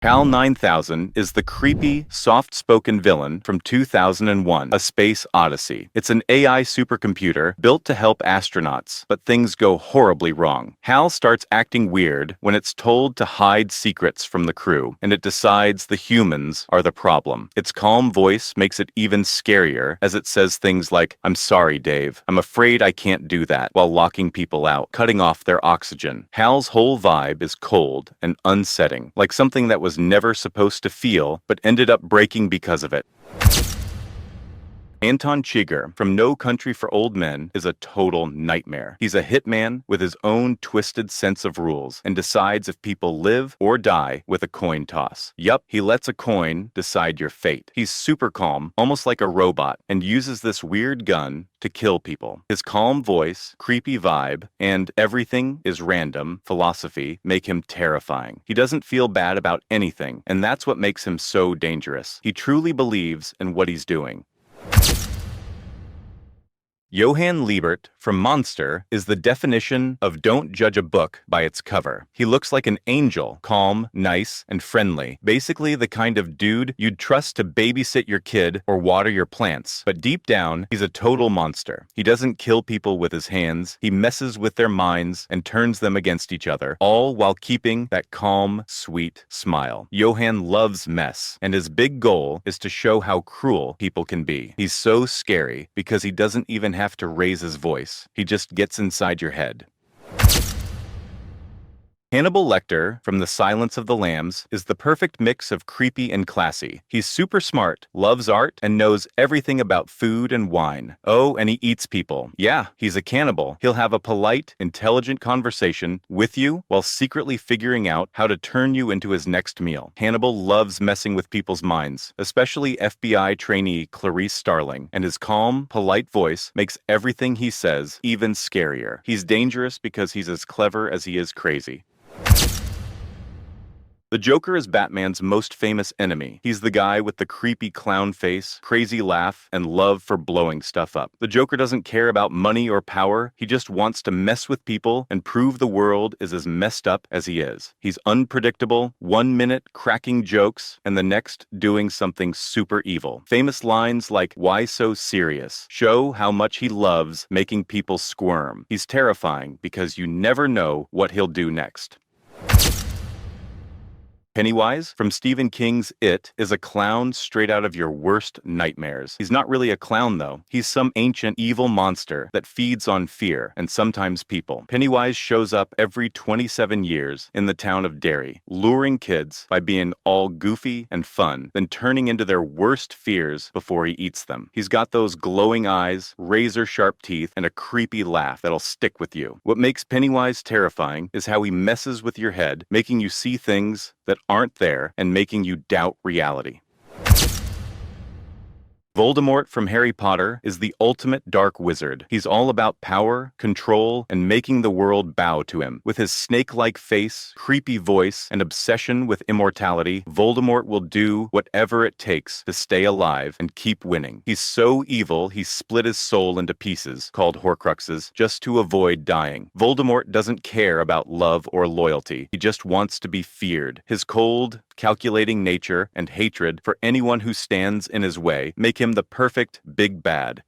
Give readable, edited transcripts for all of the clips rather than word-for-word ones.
HAL 9000 is the creepy, soft-spoken villain from 2001, A Space Odyssey. It's an AI supercomputer built to help astronauts, but things go horribly wrong. HAL starts acting weird when it's told to hide secrets from the crew, and it decides the humans are the problem. Its calm voice makes it even scarier, as it says things like, "I'm sorry, Dave. I'm afraid I can't do that," while locking people out, cutting off their oxygen. HAL's whole vibe is cold and unsettling, like something that was never supposed to feel, but ended up breaking because of it. Anton Chigurh from No Country for Old Men is a total nightmare. He's a hitman with his own twisted sense of rules and decides if people live or die with a coin toss. Yup, he lets a coin decide your fate. He's super calm, almost like a robot, and uses this weird gun to kill people. His calm voice, creepy vibe, and everything is random philosophy make him terrifying. He doesn't feel bad about anything, and that's what makes him so dangerous. He truly believes in what he's doing. Johan Liebert from Monster is the definition of don't judge a book by its cover. He looks like an angel, calm, nice, and friendly. Basically the kind of dude you'd trust to babysit your kid or water your plants. But deep down, he's a total monster. He doesn't kill people with his hands. He messes with their minds and turns them against each other, all while keeping that calm, sweet smile. Johan loves mess, and his big goal is to show how cruel people can be. He's so scary because he doesn't even have to raise his voice. He just gets inside your head. Hannibal Lecter from The Silence of the Lambs is the perfect mix of creepy and classy. He's super smart, loves art, and knows everything about food and wine. Oh, and he eats people. Yeah, he's a cannibal. He'll have a polite, intelligent conversation with you while secretly figuring out how to turn you into his next meal. Hannibal loves messing with people's minds, especially FBI trainee Clarice Starling, and his calm, polite voice makes everything he says even scarier. He's dangerous because he's as clever as he is crazy. The Joker is Batman's most famous enemy. He's the guy with the creepy clown face, crazy laugh, and love for blowing stuff up. The Joker doesn't care about money or power. He just wants to mess with people and prove the world is as messed up as he is. He's unpredictable, 1 minute cracking jokes, and the next doing something super evil. Famous lines like, "Why so serious?" show how much he loves making people squirm. He's terrifying because you never know what he'll do next. Pennywise from Stephen King's It is a clown straight out of your worst nightmares. He's not really a clown though. He's some ancient evil monster that feeds on fear and sometimes people. Pennywise shows up every 27 years in the town of Derry, luring kids by being all goofy and fun, then turning into their worst fears before he eats them. He's got those glowing eyes, razor-sharp teeth, and a creepy laugh that'll stick with you. What makes Pennywise terrifying is how he messes with your head, making you see things that aren't there and making you doubt reality. Voldemort from Harry Potter is the ultimate dark wizard. He's all about power, control, and making the world bow to him. With his snake-like face, creepy voice, and obsession with immortality, Voldemort will do whatever it takes to stay alive and keep winning. He's so evil, he split his soul into pieces, called Horcruxes, just to avoid dying. Voldemort doesn't care about love or loyalty. He just wants to be feared. His cold, calculating nature and hatred for anyone who stands in his way make him the perfect big bad.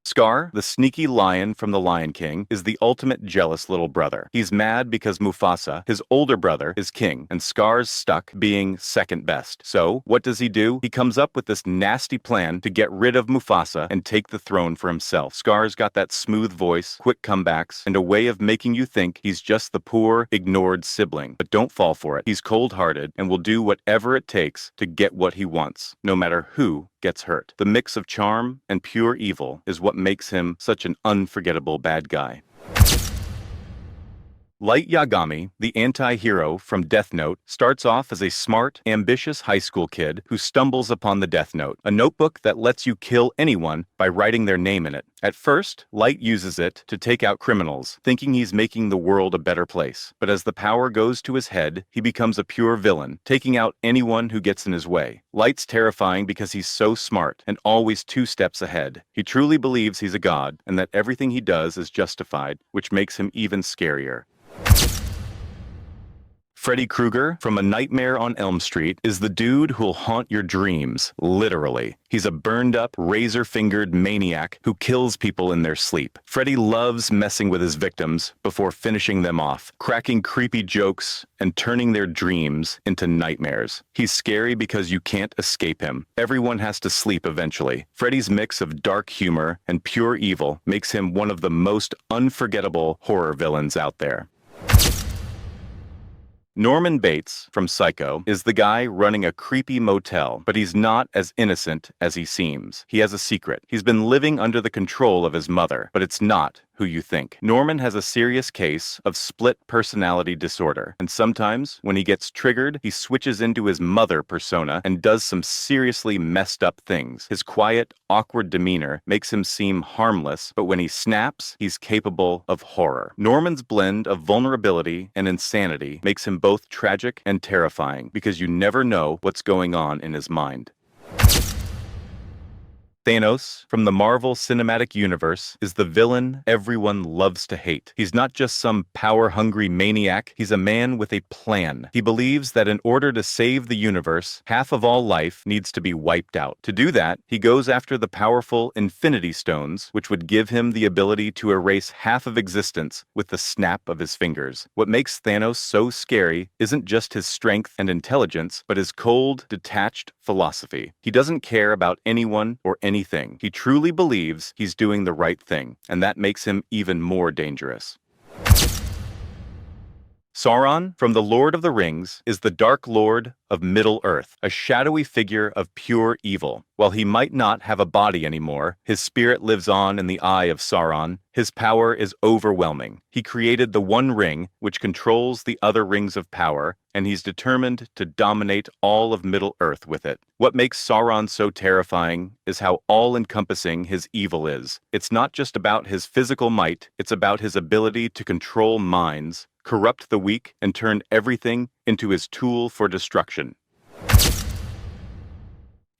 Scar, the sneaky lion from The Lion King, is the ultimate jealous little brother. He's mad because Mufasa, his older brother, is king, and Scar's stuck being second best. So, what does he do? He comes up with this nasty plan to get rid of Mufasa and take the throne for himself. Scar's got that smooth voice, quick comebacks, and a way of making you think he's just the poor, ignored sibling. But don't fall for it. He's cold-hearted and will do whatever it takes to get what he wants, no matter who gets hurt. The mix of charm and pure evil is what makes him such an unforgettable bad guy. Light Yagami, the anti-hero from Death Note, starts off as a smart, ambitious high school kid who stumbles upon the Death Note, a notebook that lets you kill anyone by writing their name in it. At first, Light uses it to take out criminals, thinking he's making the world a better place. But as the power goes to his head, he becomes a pure villain, taking out anyone who gets in his way. Light's terrifying because he's so smart and always 2 steps ahead. He truly believes he's a god and that everything he does is justified, which makes him even scarier. Freddy Krueger from A Nightmare on Elm Street is the dude who'll haunt your dreams, literally. He's a burned-up, razor-fingered maniac who kills people in their sleep. Freddy loves messing with his victims before finishing them off, cracking creepy jokes and turning their dreams into nightmares. He's scary because you can't escape him. Everyone has to sleep eventually. Freddy's mix of dark humor and pure evil makes him one of the most unforgettable horror villains out there. Norman Bates from Psycho is the guy running a creepy motel, but he's not as innocent as he seems. He has a secret. He's been living under the control of his mother, but it's not who you think. Norman has a serious case of split personality disorder, and sometimes when he gets triggered, he switches into his mother persona and does some seriously messed up things. His quiet, awkward demeanor makes him seem harmless, but when he snaps, he's capable of horror. Norman's blend of vulnerability and insanity makes him both tragic and terrifying because you never know what's going on in his mind. Thanos, from the Marvel Cinematic Universe, is the villain everyone loves to hate. He's not just some power-hungry maniac, he's a man with a plan. He believes that in order to save the universe, half of all life needs to be wiped out. To do that, he goes after the powerful Infinity Stones, which would give him the ability to erase half of existence with the snap of his fingers. What makes Thanos so scary isn't just his strength and intelligence, but his cold, detached philosophy. He doesn't care about anyone or anything. He truly believes he's doing the right thing, and that makes him even more dangerous. Sauron, from The Lord of the Rings, is the Dark Lord of Middle-earth, a shadowy figure of pure evil. While he might not have a body anymore, his spirit lives on in the eye of Sauron. His power is overwhelming. He created the One Ring, which controls the other rings of power, and he's determined to dominate all of Middle-earth with it. What makes Sauron so terrifying is how all-encompassing his evil is. It's not just about his physical might, it's about his ability to control minds, corrupt the weak, and turn everything into his tool for destruction.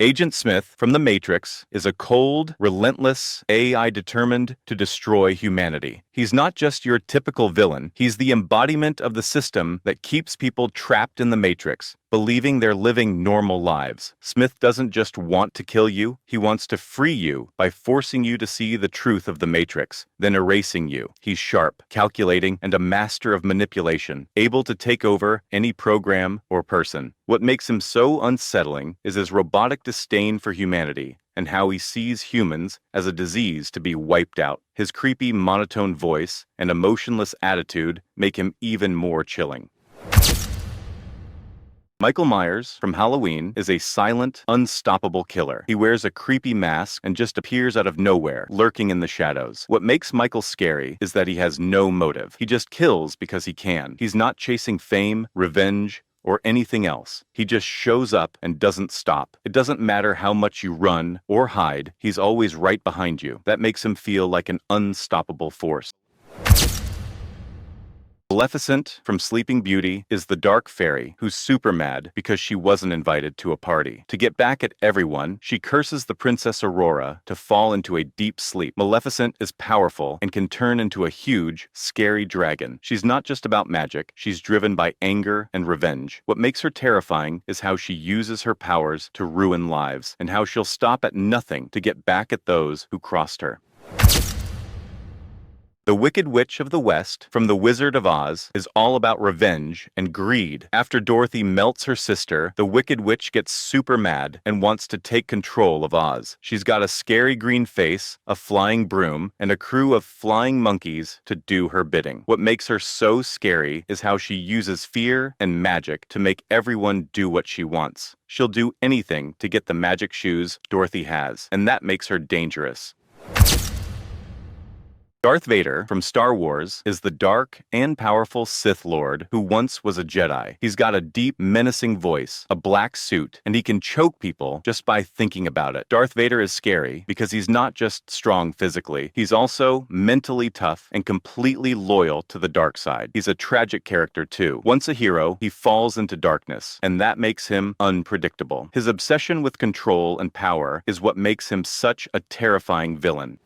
Agent Smith from The Matrix is a cold, relentless AI determined to destroy humanity. He's not just your typical villain, he's the embodiment of the system that keeps people trapped in the Matrix, believing they're living normal lives. Smith doesn't just want to kill you, he wants to free you by forcing you to see the truth of the Matrix, then erasing you. He's sharp, calculating, and a master of manipulation, able to take over any program or person. What makes him so unsettling is his robotic disdain for humanity, and how he sees humans as a disease to be wiped out. His creepy, monotone voice and emotionless attitude make him even more chilling. Michael Myers from Halloween is a silent, unstoppable killer. He wears a creepy mask and just appears out of nowhere, lurking in the shadows. What makes Michael scary is that he has no motive. He just kills because he can. He's not chasing fame, revenge, or anything else. He just shows up and doesn't stop. It doesn't matter how much you run or hide, he's always right behind you. That makes him feel like an unstoppable force. Maleficent from Sleeping Beauty is the dark fairy who's super mad because she wasn't invited to a party. To get back at everyone, she curses the Princess Aurora to fall into a deep sleep. Maleficent is powerful and can turn into a huge, scary dragon. She's not just about magic, she's driven by anger and revenge. What makes her terrifying is how she uses her powers to ruin lives, and how she'll stop at nothing to get back at those who crossed her. The Wicked Witch of the West from The Wizard of Oz is all about revenge and greed. After Dorothy melts her sister, the Wicked Witch gets super mad and wants to take control of Oz. She's got a scary green face, a flying broom, and a crew of flying monkeys to do her bidding. What makes her so scary is how she uses fear and magic to make everyone do what she wants. She'll do anything to get the magic shoes Dorothy has, and that makes her dangerous. Darth Vader from Star Wars is the dark and powerful Sith Lord who once was a Jedi. He's got a deep, menacing voice, a black suit, and he can choke people just by thinking about it. Darth Vader is scary because he's not just strong physically, he's also mentally tough and completely loyal to the dark side. He's a tragic character too. Once a hero, he falls into darkness, and that makes him unpredictable. His obsession with control and power is what makes him such a terrifying villain.